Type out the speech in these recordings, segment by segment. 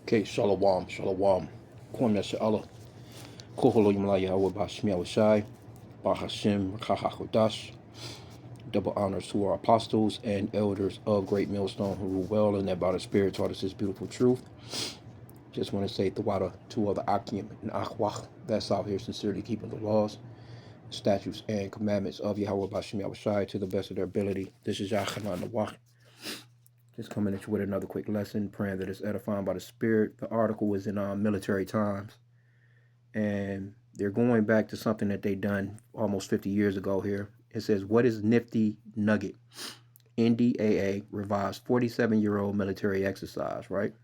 Okay, shalom, shalom. Kwam Yasha'Allah. Koholo Yimla Yahweh Bashmi Awashai. Bahashim Kahakodash. Double honors to our apostles and elders of Great Millstone who rule well and that by the Spirit taught us this beautiful truth. Just want to say Tawada to all the Akim and Akhwach that's out here sincerely keeping the laws, statutes, and commandments of Yahweh Bashmi Awashai to the best of their ability. This is Yachanan Nawach. Just coming at you with another quick lesson, praying that it's edifying by the Spirit. The article was in Military Times, and they're going back to something that they done almost 50 years ago here. It says, what is Nifty Nugget? NDAA revised 47-year-old military exercise, right?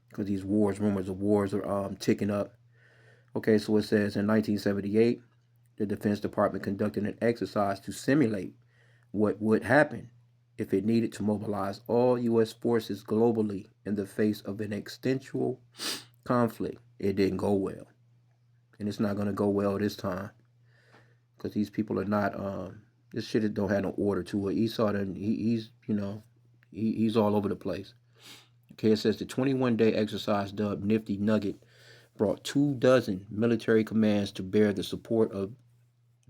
Because these rumors of wars are ticking up. Okay, so it says in 1978, the Defense Department conducted an exercise to simulate what would happen if it needed to mobilize all U.S. forces globally in the face of an extensual conflict. It didn't go well. And it's not going to go well this time. Because these people are not, this shit don't have no order to it. Esau, he's all over the place. Okay, it says the 21-day exercise dubbed Nifty Nugget brought 24 military commands to bear the support of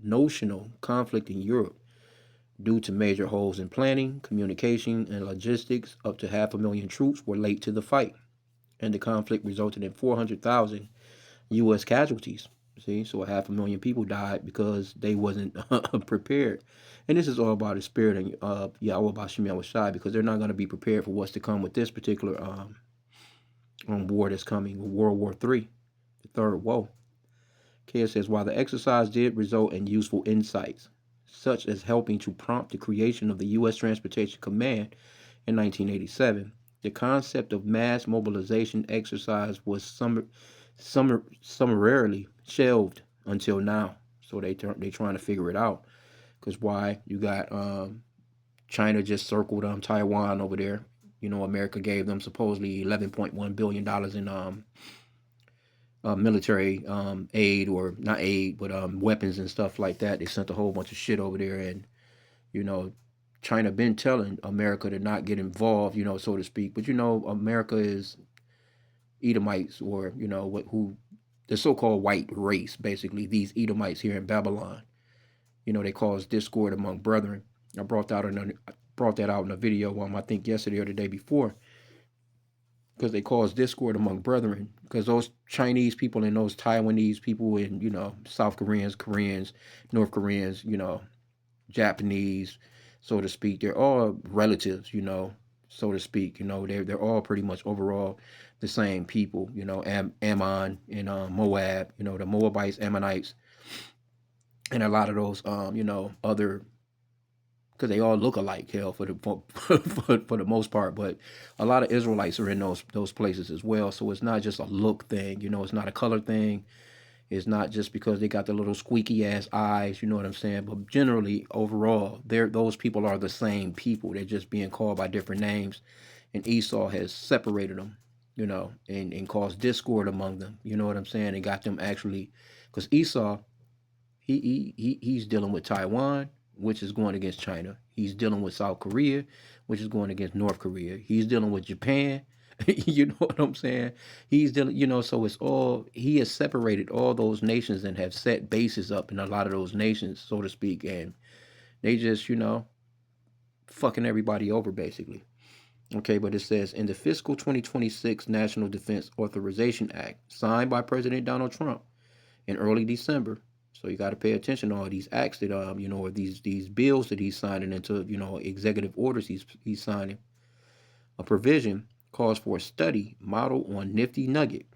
notional conflict in Europe. Due to major holes in planning, communication, and logistics, up to 500,000 troops were late to the fight, and the conflict resulted in 400,000 U.S. casualties. See, so 500,000 people died because they wasn't prepared. And this is all about the spirit of Yahweh Bashim Yahushai, because they're not going to be prepared for what's to come with this particular war that's coming, World War III, the third woe. Okay, says, while the exercise did result in useful insights, such as helping to prompt the creation of the U.S. Transportation Command in 1987, the concept of mass mobilization exercise was summarily shelved until now. So they trying to figure it out. Because why? You got China just circled Taiwan over there. You know, America gave them supposedly $11.1 billion in military aid, or not aid, but weapons and stuff like that. They sent a whole bunch of shit over there, and you know, China been telling America to not get involved, you know, so to speak. But you know, America is Edomites, or you know who the so-called white race, basically these Edomites here in Babylon. You know, they cause discord among brethren. I brought that out in a video, I think yesterday or the day before, because they cause discord among brethren, because those Chinese people and those Taiwanese people and, you know, South Koreans, North Koreans, you know, Japanese, so to speak, they're all relatives, you know, so to speak. You know, they're all pretty much overall the same people, you know, Ammon and Moab, you know, the Moabites, Ammonites, and a lot of those, you know, other, because they all look alike, hell, for the most part. But a lot of Israelites are in those places as well. So it's not just a look thing, you know. It's not a color thing. It's not just because they got the little squeaky ass eyes, you know what I'm saying. But generally, overall, those people are the same people. They're just being called by different names, and Esau has separated them, you know, and caused discord among them. You know what I'm saying? And got them actually, because Esau, he's dealing with Taiwan, which is going against China. He's dealing with South Korea, which is going against North Korea. He's dealing with Japan. You know what I'm saying? He's dealing, you know, so it's all, he has separated all those nations and have set bases up in a lot of those nations, so to speak, and they just, you know, fucking everybody over basically. Okay, but it says in the fiscal 2026 National Defense Authorization Act, signed by President Donald Trump in early December. So you got to pay attention to all these acts that you know, or these bills that he's signing into, you know, executive orders he's signing. A provision calls for a study model on Nifty Nugget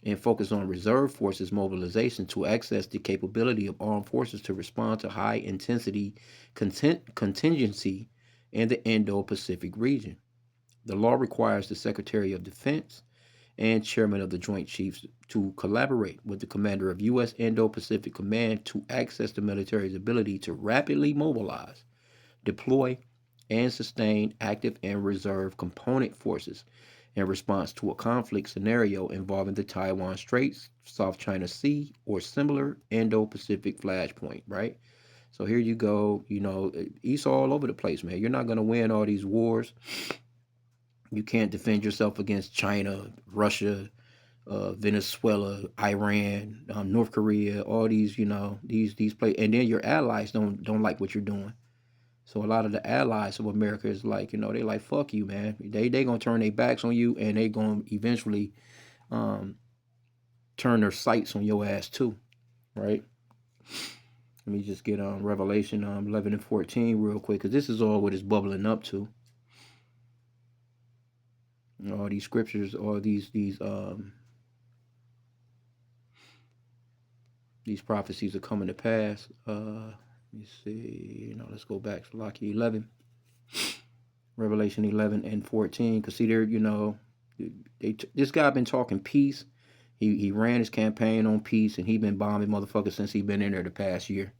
and focus on reserve forces mobilization to access the capability of armed forces to respond to high intensity contingency in the Indo-Pacific region. The law requires the Secretary of Defense and Chairman of the Joint Chiefs to collaborate with the Commander of U.S. Indo-Pacific Command to access the military's ability to rapidly mobilize, deploy, and sustain active and reserve component forces in response to a conflict scenario involving the Taiwan Straits, South China Sea, or similar Indo-Pacific flashpoint, right? So here you go, you know, Esau all over the place, man. You're not going to win all these wars. You can't defend yourself against China, Russia, Venezuela, Iran, North Korea, all these, these play, and then your allies don't like what you're doing. So a lot of the allies of America is like, they like fuck you, man. They gonna turn their backs on you, and they gonna eventually um, turn their sights on your ass too, right? Let me just get Revelation 11 and 14 real quick, because this is all what it's bubbling up to. All these scriptures, all these prophecies are coming to pass. Let me see. Let's go back to Lucky 11, Revelation 11 and 14. Because see, there, this guy been talking peace. He ran his campaign on peace, and he been bombing motherfuckers since he been in there the past year.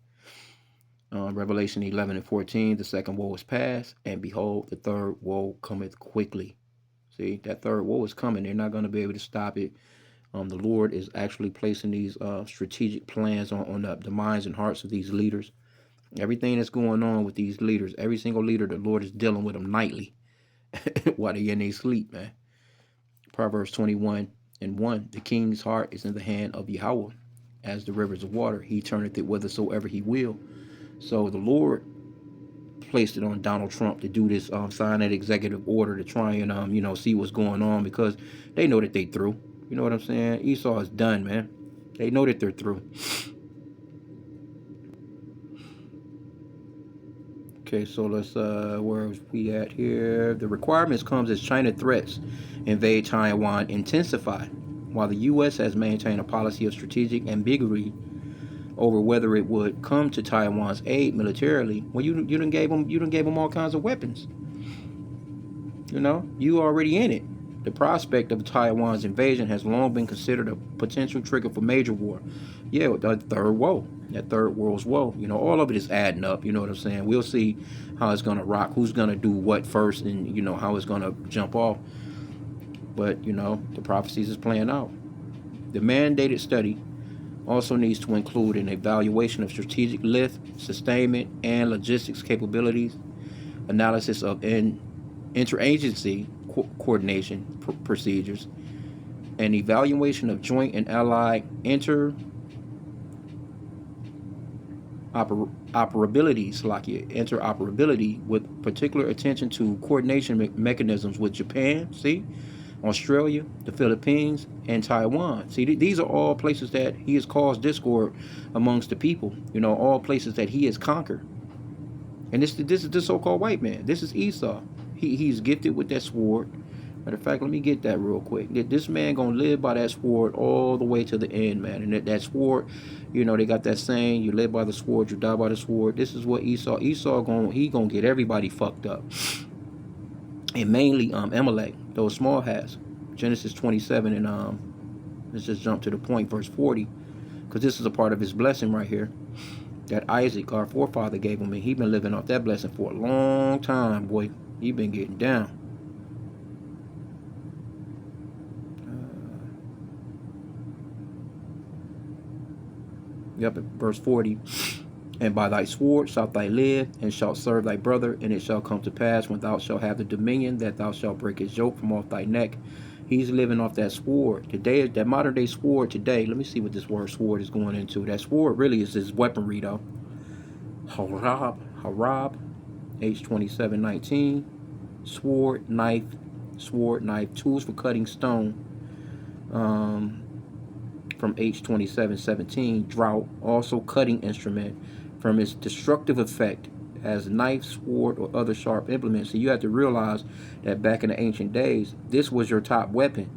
Revelation 11 and 14. The second woe is past, and behold, the third woe cometh quickly. See, that third woe is coming. They're not going to be able to stop it. The Lord is actually placing these strategic plans on the minds and hearts of these leaders. Everything that's going on with these leaders, every single leader, the Lord is dealing with them nightly while they in their sleep, man. Proverbs 21 and 1. The king's heart is in the hand of Yahweh, as the rivers of water. He turneth it whithersoever he will. So the Lord placed it on Donald Trump to do this, sign that executive order to try and, see what's going on, because they know that they through. You know what I'm saying? Esau is done, man. They know that they're through. Okay, so let's where are we at here? The requirements comes as China threats invade Taiwan intensify, while the U.S. has maintained a policy of strategic ambiguity over whether it would come to Taiwan's aid militarily. Well, you didn't gave them all kinds of weapons. You already in it. The prospect of Taiwan's invasion has long been considered a potential trigger for major war. Yeah, the third woe, that third world's woe. All of it is adding up. You know what I'm saying? We'll see how it's gonna rock, who's gonna do what first, and how it's gonna jump off. But the prophecies is playing out. The mandated study also needs to include an evaluation of strategic lift, sustainment, and logistics capabilities, analysis of interagency coordination procedures, and evaluation of joint and allied interoperability with particular attention to coordination mechanisms with Japan, Australia, the Philippines, and Taiwan. See, these are all places that he has caused discord amongst the people. All places that he has conquered. And this is the so-called white man. This is Esau. He's gifted with that sword. Matter of fact, let me get that real quick. This man gonna live by that sword all the way to the end, man. And that sword, they got that saying: "You live by the sword, you die by the sword." This is what Esau gonna get everybody fucked up, and mainly Amalek, those small hats. Genesis 27 and let's just jump to the point, verse 40, because this is a part of his blessing right here that Isaac, our forefather, gave him, and he been living off that blessing for a long time, boy. He been getting down. Yep, verse 40. And by thy sword shalt thou live, and shalt serve thy brother, and it shall come to pass when thou shalt have the dominion that thou shalt break his yoke from off thy neck. He's living off that sword. Today, that modern day sword today, let me see what this word sword is going into. That sword really is his weaponry, though. Harab, H27:19. Sword, knife, tools for cutting stone. From H27:17. Drought, also cutting instrument, from its destructive effect as knife, sword, or other sharp implements. So you have to realize that back in the ancient days, this was your top weapon.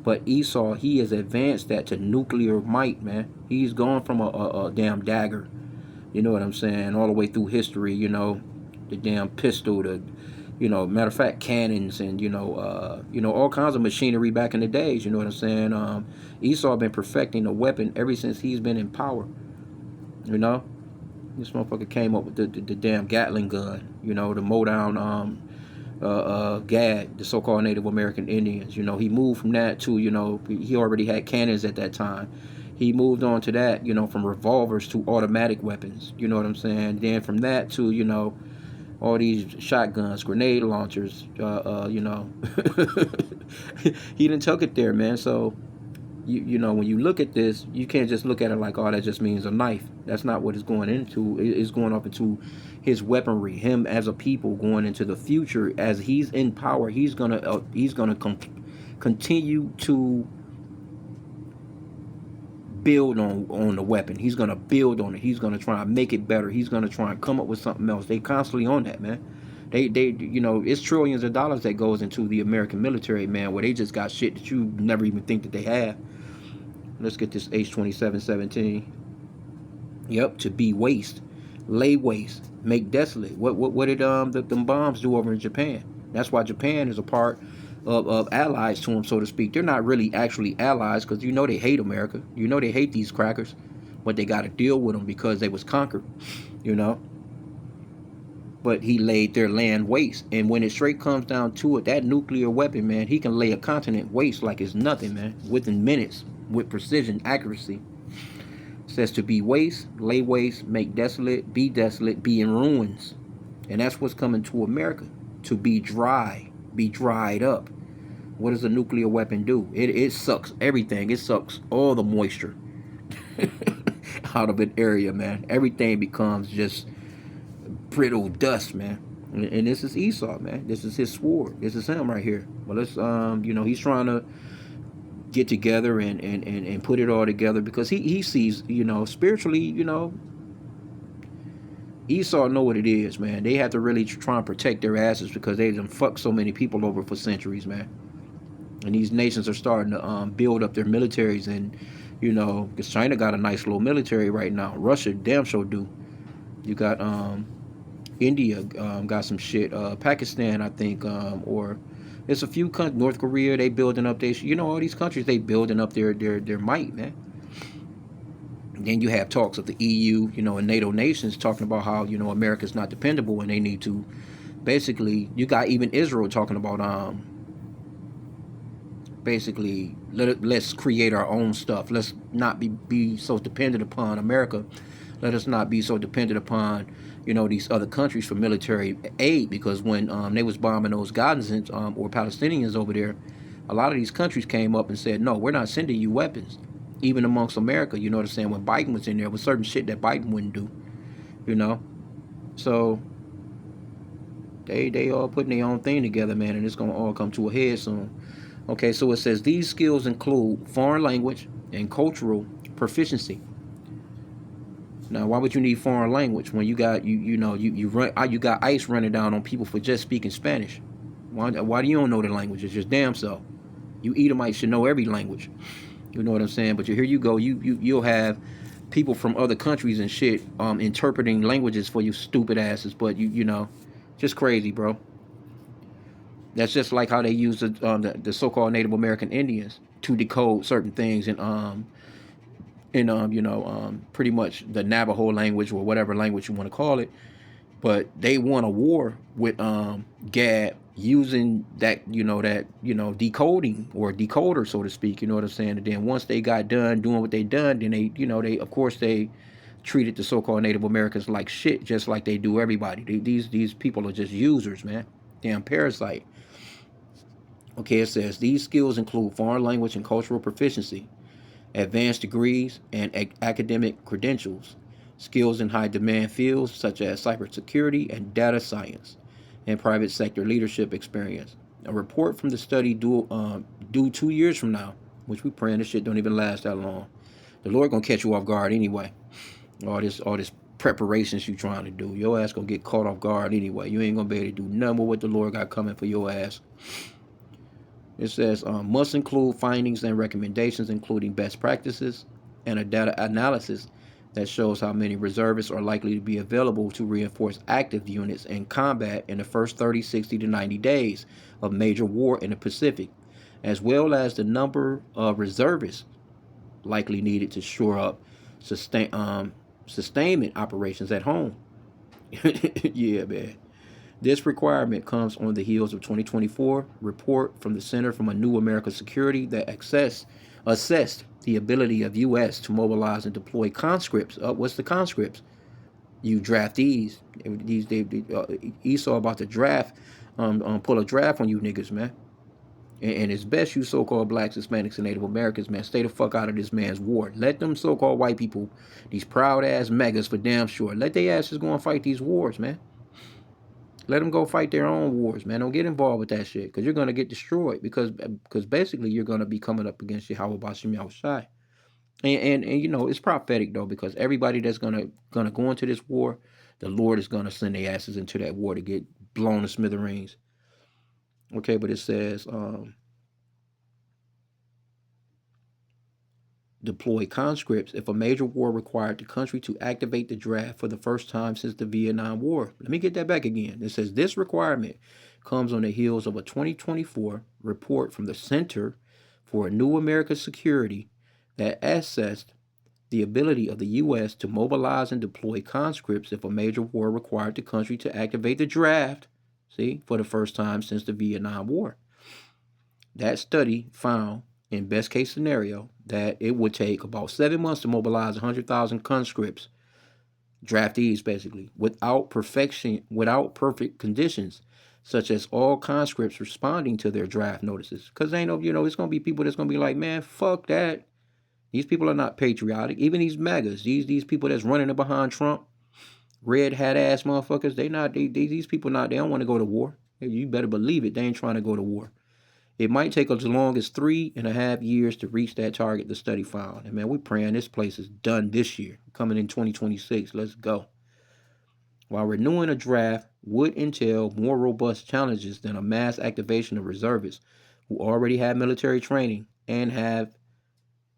But Esau, he has advanced that to nuclear might, man. He's gone from a damn dagger, you know what I'm saying, all the way through history, the damn pistol, matter of fact, cannons, and all kinds of machinery back in the days. You know what I'm saying? Esau been perfecting a weapon ever since he's been in power. This motherfucker came up with the damn Gatling gun. The Modown Gad, the so-called Native American Indians. He moved from that to he already had cannons at that time. He moved on to that, from revolvers to automatic weapons. You know what I'm saying? Then from that to all these shotguns, grenade launchers. You know, he didn't took it there, man. So you know, when you look at this, you can't just look at it like, oh, that just means a knife. That's not what it's going into. It's going up into his weaponry, him as a people going into the future. As he's in power, he's gonna continue to build on the weapon. He's gonna build on it. He's gonna try and make it better. He's gonna try and come up with something else. They constantly on that, man. They you know, it's trillions of dollars that goes into the American military, man, where they just got shit that you never even think that they have. Let's get this H-2717. Yep, to be waste, lay waste, make desolate. What did them bombs do over in Japan? That's why Japan is a part of allies to them, so to speak. They're not really actually allies because you know they hate America. You know they hate these crackers, but they got to deal with them because they was conquered. You know. But he laid their land waste, and when it straight comes down to it, that nuclear weapon, man, he can lay a continent waste like it's nothing, man, within minutes, with precision, accuracy. Says to be waste, lay waste, make desolate, be in ruins. And that's what's coming to America. To be dry, be dried up. What does a nuclear weapon do? It sucks everything. It sucks all the moisture out of an area, man. Everything becomes just brittle dust, man. And this is Esau, man. This is his sword. This is him right here. Well, let's you know, he's trying to get together and put it all together because he sees, you know, spiritually, you know, Esau know what it is, man. They have to really try and protect their asses because they done fucked so many people over for centuries, man. And these nations are starting to build up their militaries, and you know, because China got a nice little military right now. Russia damn sure do. You got India got some shit. Pakistan, I think, or there's a few countries. North Korea, they building up their. You know, all these countries they building up their might, man. And then you have talks of the EU, you know, and NATO nations talking about how, you know, America's not dependable and they need to basically. You got even Israel talking about basically let's create our own stuff. Let's not be so dependent upon America. Let us not be so dependent upon, you know, these other countries for military aid, because when they was bombing those Gazans or Palestinians over there, a lot of these countries came up and said, no, we're not sending you weapons. Even amongst America, you know what I'm saying? When Biden was in there, was certain shit that Biden wouldn't do, you know. So they all putting their own thing together, man, and it's gonna all come to a head soon. Okay, so it says these skills include foreign language and cultural proficiency. Now, why would you need foreign language when you got you got ICE running down on people for just speaking Spanish? Why do you don't know the language? It's just damn self. You Edomites should know every language. You know what I'm saying? But here you go. You'll have people from other countries and shit interpreting languages for you stupid asses. But you know, just crazy, bro. That's just like how they use the so-called Native American Indians to decode certain things in pretty much the Navajo language or whatever language you want to call it. But they won a war with Gad using that decoding or decoder, so to speak. You know what I'm saying? And then once they got done doing what they done, then they of course they treated the so-called Native Americans like shit, just like they do everybody. These people are just users, man. Damn parasite. Okay, it says these skills include foreign language and cultural proficiency, advanced degrees, and academic credentials, skills in high demand fields such as cybersecurity and data science, and private sector leadership experience. A report from the study due 2 years from now, which we praying this shit don't even last that long. The Lord gonna catch you off guard anyway. All this preparations you trying to do, your ass gonna get caught off guard anyway. You ain't gonna be able to do nothing but what the Lord got coming for your ass. It says must include findings and recommendations, including best practices and a data analysis that shows how many reservists are likely to be available to reinforce active units in combat in the first 30, 60 to 90 days of major war in the Pacific, as well as the number of reservists likely needed to shore up sustainment operations at home. Yeah, man. This requirement comes on the heels of 2024 report from the Center for a New American Security that assessed the ability of U.S. to mobilize and deploy conscripts. What's the conscripts? You draftees, Esau about to draft, pull a draft on you niggas, man. And it's best you so-called blacks, Hispanics, and Native Americans, man, stay the fuck out of this man's war. Let them so-called white people, these proud-ass megas for damn sure, let their asses go and fight these wars, man. Let them go fight their own wars, man. Don't get involved with that shit, because you're going to get destroyed, because basically you're going to be coming up against Yahweh Bashim Yahushai. And you know, it's prophetic, though, because everybody that's gonna go into this war, the Lord is going to send their asses into that war to get blown to smithereens. Okay, but it says, deploy conscripts if a major war required the country to activate the draft for the first time since the Vietnam War. Let me get that back again. It says this requirement comes on the heels of a 2024 report from the Center for a New American Security that assessed the ability of the U.S. to mobilize and deploy conscripts if a major war required the country to activate the draft, see, for the first time since the Vietnam War. That study found, in best case scenario, that it would take about 7 months to mobilize 100,000 conscripts, draftees basically, without perfect conditions, such as all conscripts responding to their draft notices. Because ain't no, it's gonna be people that's gonna be like, man, fuck that. These people are not patriotic. Even these MAGAs, these people that's running behind Trump, red hat ass motherfuckers, these people they don't want to go to war. You better believe it, they ain't trying to go to war. It might take as long as 3.5 years to reach that target the study found. And man, we're praying this place is done this year, coming in 2026. Let's go. While renewing a draft would entail more robust challenges than a mass activation of reservists who already have military training and have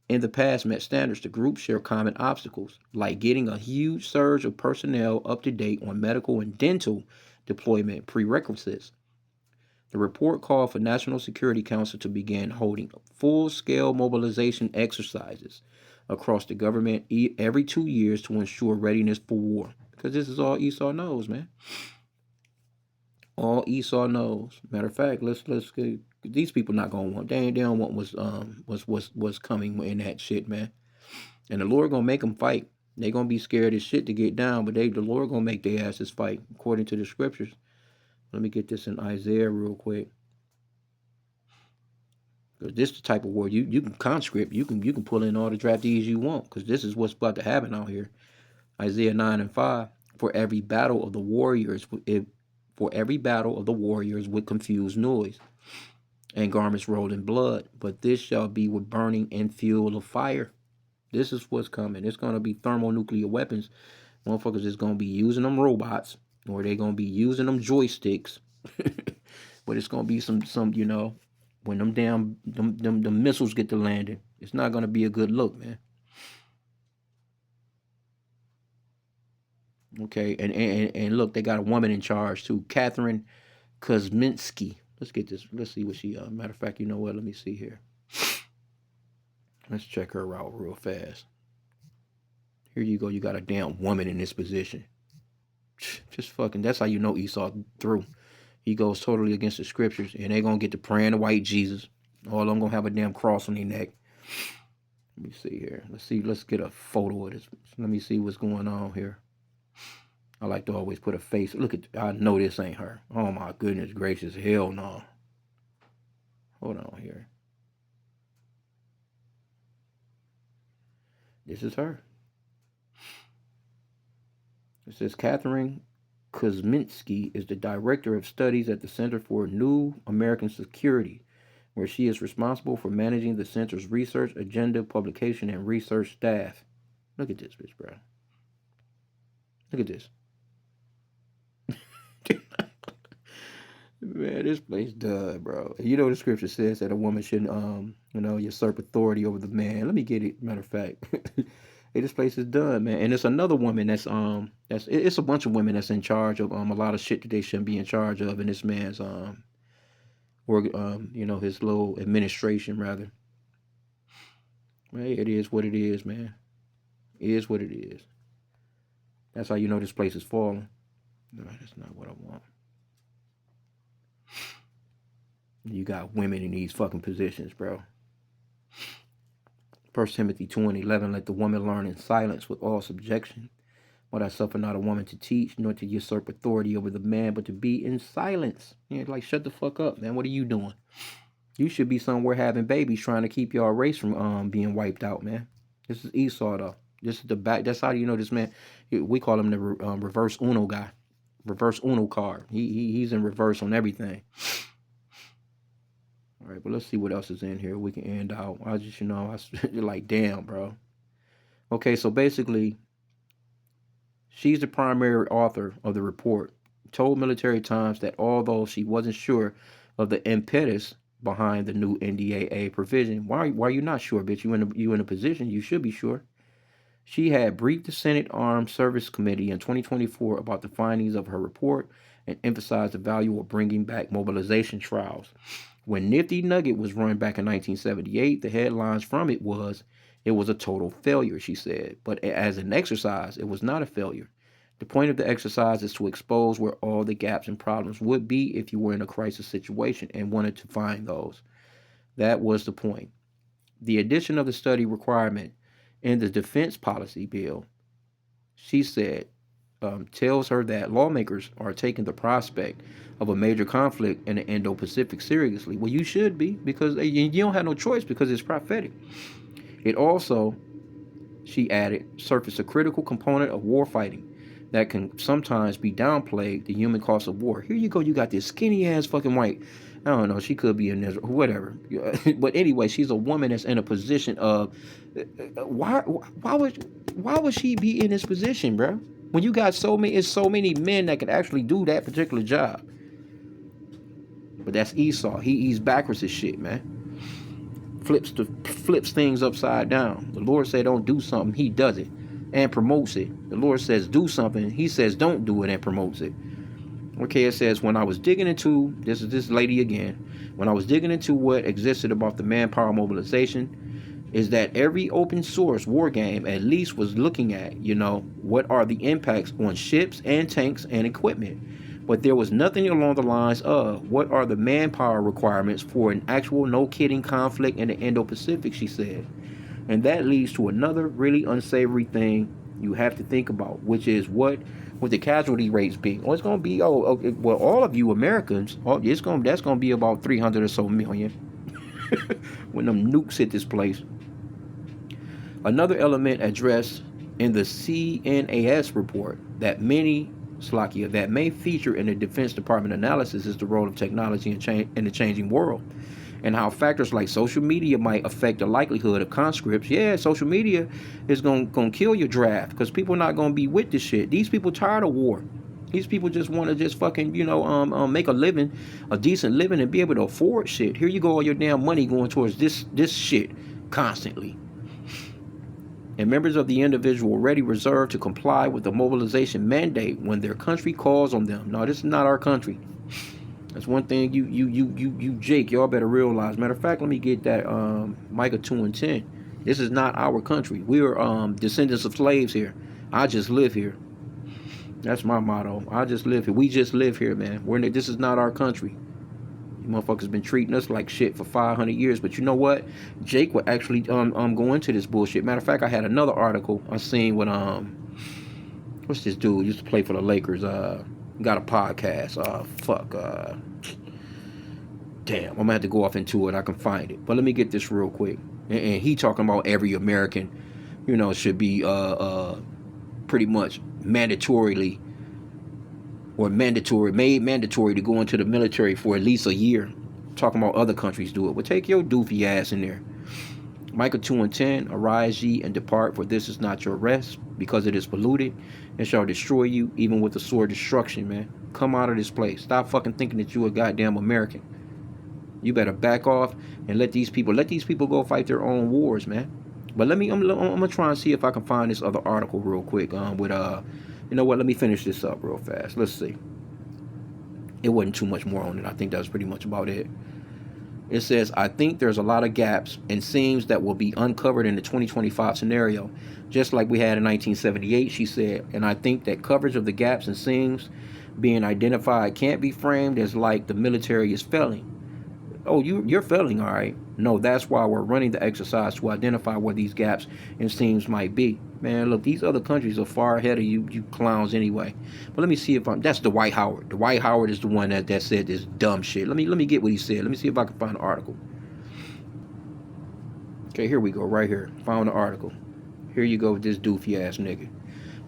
in the past met standards, the groups share common obstacles, like getting a huge surge of personnel up to date on medical and dental deployment prerequisites. The report called for National Security Council to begin holding full-scale mobilization exercises across the government every 2 years to ensure readiness for war. Because this is all Esau knows, man. All Esau knows. Matter of fact, let's get these people not gonna want. They don't want what's coming in that shit, man. And the Lord gonna make them fight. They gonna be scared as shit to get down, but the Lord gonna make their asses fight according to the scriptures. Let me get this in Isaiah real quick. Because this is the type of war you can conscript, you can pull in all the draftees you want, because this is what's about to happen out here. Isaiah 9:5. For every battle of the warriors, with confused noise and garments rolled in blood, but this shall be with burning and fuel of fire. This is what's coming. It's gonna be thermonuclear weapons. Motherfuckers is gonna be using them robots, or they gonna be using them joysticks. But it's gonna be some when them damn them missiles get to landing, it's not gonna be a good look, man. Okay, and look, they got a woman in charge too, Catherine Kuzminski. Let's get this. Let's see what she. Matter of fact, you know what? Let me see here. Let's check her out real fast. Here you go. You got a damn woman in this position. Just fucking. That's how you know Esau through. He goes totally against the scriptures, and they gonna get to praying to white Jesus. All of them gonna have a damn cross on their neck. Let me see here. Let's see. Let's get a photo of this. Let me see what's going on here. I like to always put a face. Look at. I know this ain't her. Oh my goodness gracious. Hell no. Hold on here. This is her. It says Catherine Kuzminski is the director of studies at the Center for New American Security, where she is responsible for managing the center's research agenda, publication, and research staff. Look at this bitch, bro. Look at this. Man, this place done, bro. You know the scripture says that a woman shouldn't, usurp authority over the man. Let me get it. Matter of fact, hey, this place is done, man. And it's another woman it's a bunch of women that's in charge of a lot of shit that they shouldn't be in charge of in this man's his little administration rather. Hey, it is what it is, man. It is what it is. That's how you know this place is falling. No, that's not what I want. You got women in these fucking positions, bro. 1 Timothy 2:11, let the woman learn in silence with all subjection. or that suffer not a woman to teach, nor to usurp authority over the man, but to be in silence. Like, shut the fuck up, man. What are you doing? You should be somewhere having babies, trying to keep your race from being wiped out, man. This is Esau, though. This is the back. That's how you know this man. We call him the reverse Uno guy, reverse Uno card. He's in reverse on everything. All right, but let's see what else is in here. We can end out. I just, you're like, damn, bro. Okay, so basically, she's the primary author of the report. Told Military Times that although she wasn't sure of the impetus behind the new NDAA provision, why are you not sure, bitch? You in a position you should be sure. She had briefed the Senate Armed Service Committee in 2024 about the findings of her report and emphasized the value of bringing back mobilization trials. When Nifty Nugget was run back in 1978, the headlines from it was a total failure, she said. But as an exercise, it was not a failure. The point of the exercise is to expose where all the gaps and problems would be if you were in a crisis situation and wanted to find those. That was the point. The addition of the study requirement in the defense policy bill, she said, tells her that lawmakers are taking the prospect of a major conflict in the Indo-Pacific seriously. Well, you should be, because you don't have no choice, because it's prophetic. It also, she added, surfaced a critical component of warfighting that can sometimes be downplayed, the human cost of war. Here you go, you got this skinny ass fucking white. I don't know, she could be in Israel, whatever. But anyway, she's a woman that's in a position of why would she be in this position, bro? When you got so many men that could actually do that particular job. But that's Esau. He's backwards as shit, man. Flips things upside down. The Lord said don't do something, he does it and promotes it. The Lord says do something, he says don't do it and promotes it. Okay, it says, when I was digging into, this is this lady again, when I was digging into what existed about the manpower mobilization, is that every open source war game at least was looking at, what are the impacts on ships and tanks and equipment. But there was nothing along the lines of what are the manpower requirements for an actual no-kidding conflict in the Indo-Pacific, she said. And that leads to another really unsavory thing you have to think about, which is what would the casualty rates be? It's going to be, okay, well, all of you Americans, that's going to be about 300 or so million when them nukes hit this place. Another element addressed in the CNAS report that may feature in the Defense Department analysis is the role of technology in the changing world, and how factors like social media might affect the likelihood of conscripts. Yeah, social media is gonna kill your draft, because people are not gonna be with this shit. These people tired of war. These people just want to just fucking, make a living, a decent living, and be able to afford shit. Here you go, all your damn money going towards this shit constantly. And members of the individual already reserved to comply with the mobilization mandate when their country calls on them. No, this is not our country. That's one thing you Jake, y'all better realize. Matter of fact, let me get that Micah 2:10. This is not our country. We are descendants of slaves here. I just live here. That's my motto. I just live here. We just live here, man. This is not our country. You motherfuckers been treating us like shit for 500 years. But you know what? Jake would actually go into this bullshit. Matter of fact, I had another article I seen with what's this dude used to play for the Lakers? Got a podcast. Damn, I'm gonna have to go off into it. I can find it. But let me get this real quick. And he talking about every American, should be pretty much made mandatory to go into the military for at least a year. Talking about other countries do it. Well, take your doofy ass in there. Micah 2:10, arise ye and depart, for this is not your rest, because it is polluted, and shall destroy you, even with the sword destruction, man. Come out of this place. Stop fucking thinking that you a goddamn American. You better back off and let these people go fight their own wars, man. But I'm gonna try and see if I can find this other article real quick. You know what? Let me finish this up real fast. Let's see. It wasn't too much more on it. I think that was pretty much about it. It says, I think there's a lot of gaps and seams that will be uncovered in the 2025 scenario, just like we had in 1978, she said. And I think that coverage of the gaps and seams being identified can't be framed as like the military is failing. Oh, you're failing, all right. No, that's why we're running the exercise to identify where these gaps and seams might be. Man, look, these other countries are far ahead of you clowns anyway. But let me see if I'm. That's Dwight Howard. Dwight Howard is the one that said this dumb shit. Let me get what he said. Let me see if I can find an article. Okay, here we go. Right here, found the article. Here you go with this doofy ass nigga.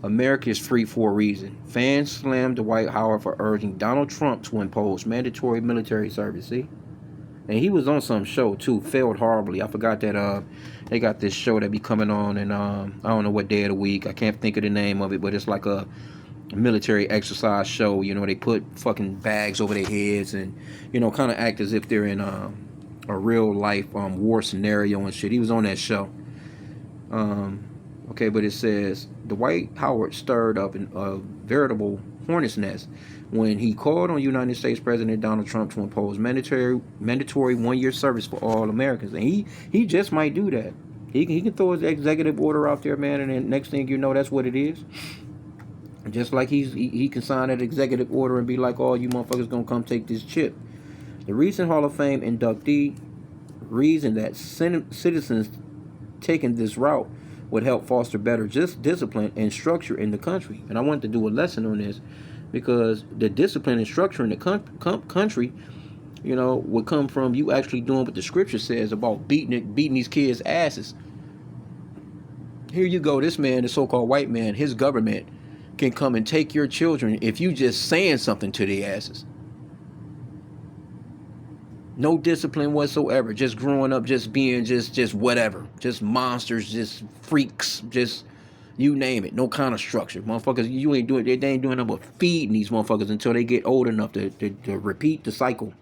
America is free for a reason. Fans slammed Dwight Howard for urging Donald Trump to impose mandatory military service. See? And he was on some show too, failed horribly. I forgot that they got this show that be coming on, and I don't know what day of the week. I can't think of the name of it, but it's like a military exercise show. You know, they put fucking bags over their heads and, you know, kind of act as if they're in a real life war scenario and shit. He was on that show. Um, okay, but it says Dwight Howard stirred up a veritable hornet's nest when he called on United States President Donald Trump to impose mandatory 1 year service for all Americans, and he just might do that. He can throw his executive order out there, man, and then next thing you know, that's what it is. Just like he can sign that executive order and be like, "Oh, you motherfuckers gonna come take this chip." The recent Hall of Fame inductee reasoned that citizens taking this route would help foster better just discipline and structure in the country. And I wanted to do a lesson on this because the discipline and structure in the country, you know, would come from you actually doing what the scripture says about beating these kids' asses. Here you go, this man, the so-called white man, his government can come and take your children if you just saying something to their asses. No discipline whatsoever. Just growing up, just being just whatever. Just monsters, just freaks, just you name it. No kind of structure. Motherfuckers, you ain't doing, they ain't doing nothing but feeding these motherfuckers until they get old enough to repeat the cycle.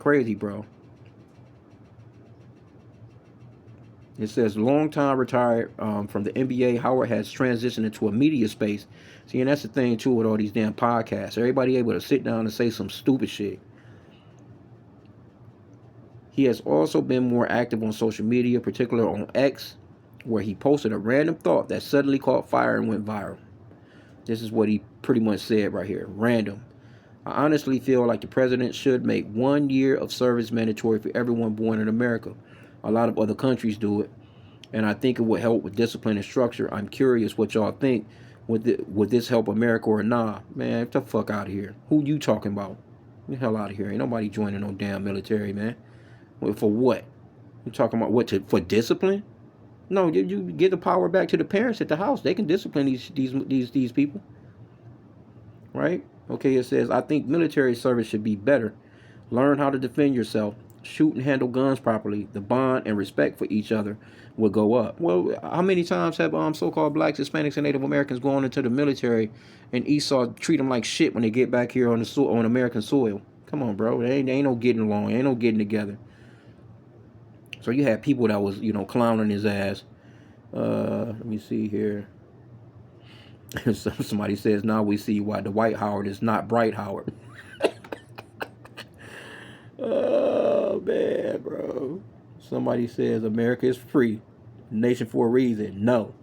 Crazy, bro. It says long-time retired from the NBA, Howard has transitioned into a media space. See, and that's the thing too with all these damn podcasts. Everybody able to sit down and say some stupid shit. He has also been more active on social media, particularly on X, where he posted a random thought that suddenly caught fire and went viral. This is what he pretty much said right here. Random. I honestly feel like the president should make 1 year of service mandatory for everyone born in America. A lot of other countries do it, and I think it would help with discipline and structure. I'm curious what y'all think. Would this help America or nah? Man, get the fuck out of here. Who you talking about? Get the hell out of here. Ain't nobody joining no damn military, man. For what? You talking about what, for discipline? No, you give the power back to the parents at the house. They can discipline these people, right? Okay, it says I think military service should be better. Learn how to defend yourself, shoot and handle guns properly. The bond and respect for each other will go up. Well, how many times have so-called blacks, Hispanics, and Native Americans gone into the military and Esau treat them like shit when they get back here on on American soil? Come on, bro. There ain't no getting along. Ain't no getting together. So you had people that was, you know, clowning his ass. Let me see here. Somebody says now we see why the White Howard is not Bright Howard. Oh man, bro. Somebody says America is free, nation for a reason. No.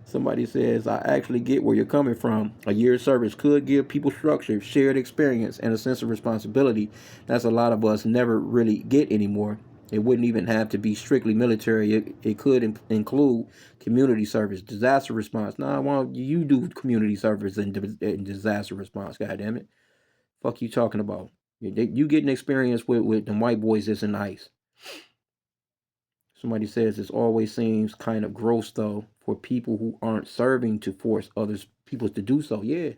Somebody says, I actually get where you're coming from. A year's service could give people structure, shared experience, and a sense of responsibility. That's a lot of us never really get anymore. It wouldn't even have to be strictly military. It could include community service, disaster response. Nah, why don't you do community service and disaster response? God damn it. Fuck you talking about? You getting experience with them white boys that's in ice. Somebody says it always seems kind of gross though for people who aren't serving to force others people to do so. Yeah.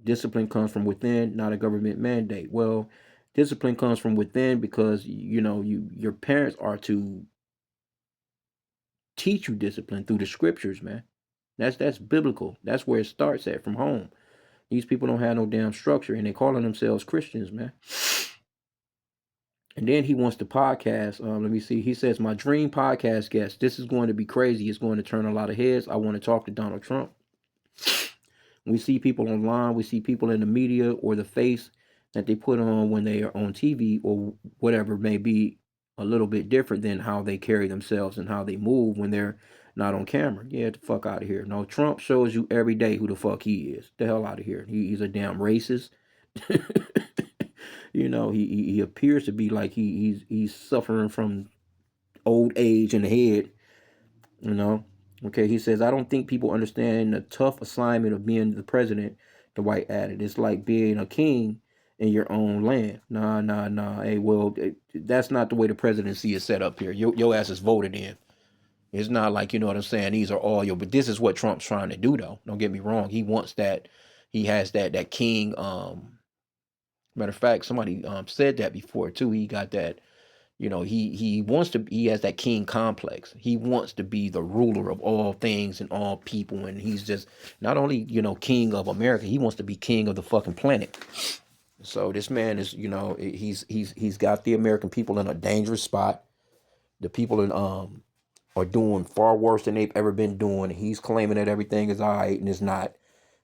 Discipline comes from within, not a government mandate. Well, discipline comes from within because you know your parents are to teach you discipline through the scriptures, man. That's biblical. That's where it starts at, from home. These people don't have no damn structure and they calling themselves Christians, man. And then he wants to podcast. Let me see. He says, my dream podcast guest. This is going to be crazy. It's going to turn a lot of heads. I want to talk to Donald Trump. We see people online. We see people in the media or the face that they put on when they are on TV or whatever may be a little bit different than how they carry themselves and how they move when they're not on camera. Yeah, get the fuck out of here. No, Trump shows you every day who the fuck he is. The hell out of here. He's a damn racist. He appears to be like he's suffering from old age in the head. You know. Okay, he says, I don't think people understand the tough assignment of being the president. The White added, it's like being a king in your own land. Nah, nah, nah. Hey, well, that's not the way the presidency is set up here. Your ass is voted in. It's not like, you know what I'm saying, these are all your, but this is what Trump's trying to do though. Don't get me wrong. He wants that, he has that king, matter of fact, somebody said that before too. He got that, he wants to, he has that king complex. He wants to be the ruler of all things and all people, and he's just not only, king of America, he wants to be king of the fucking planet. So this man is, he's got the American people in a dangerous spot. The people in are doing far worse than they've ever been doing. He's claiming that everything is all right and it's not.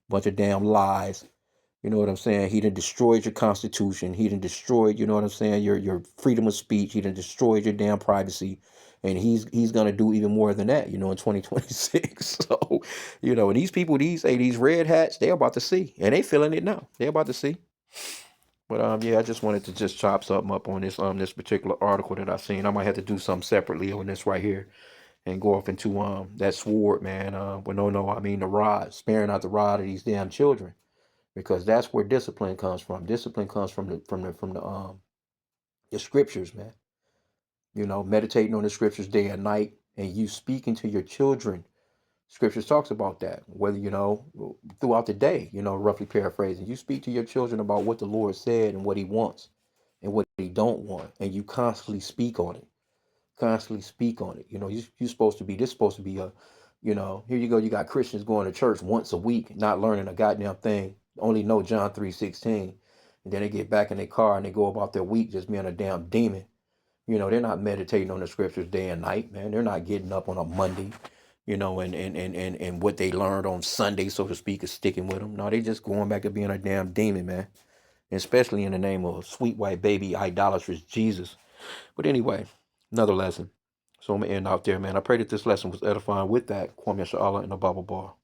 Bunch of damn lies. You know what I'm saying? He done destroyed your constitution. He done destroyed, you know what I'm saying, your freedom of speech. He done destroyed your damn privacy. And he's gonna do even more than that, in 2026. So, and these people, these red hats, they're about to see. And they feeling it now. They're about to see. But yeah, I just wanted to just chop something up on this particular article that I seen. I might have to do something separately on this right here and go off into that sword, man. Well, no, I mean the rod, sparing out the rod of these damn children, because that's where discipline comes from. Discipline comes from the scriptures, man. Meditating on the scriptures day and night, and you speaking to your children. Scriptures talks about that. Whether throughout the day, roughly paraphrasing, you speak to your children about what the Lord said and what He wants and what He don't want, and you constantly speak on it. Constantly speak on it. You're supposed to be, this supposed to be a, here you go, you got Christians going to church once a week, not learning a goddamn thing, only know John 3:16. And then they get back in their car and they go about their week just being a damn demon. They're not meditating on the scriptures day and night, man. They're not getting up on a Monday, and what they learned on Sunday, so to speak, is sticking with them. No, they just going back to being a damn demon, man. And especially in the name of sweet white baby idolatrous Jesus. But anyway, another lesson. So I'm going to end out there, man. I pray that this lesson was edifying. With that, Kwame Sha'Allah in the Bible Bar.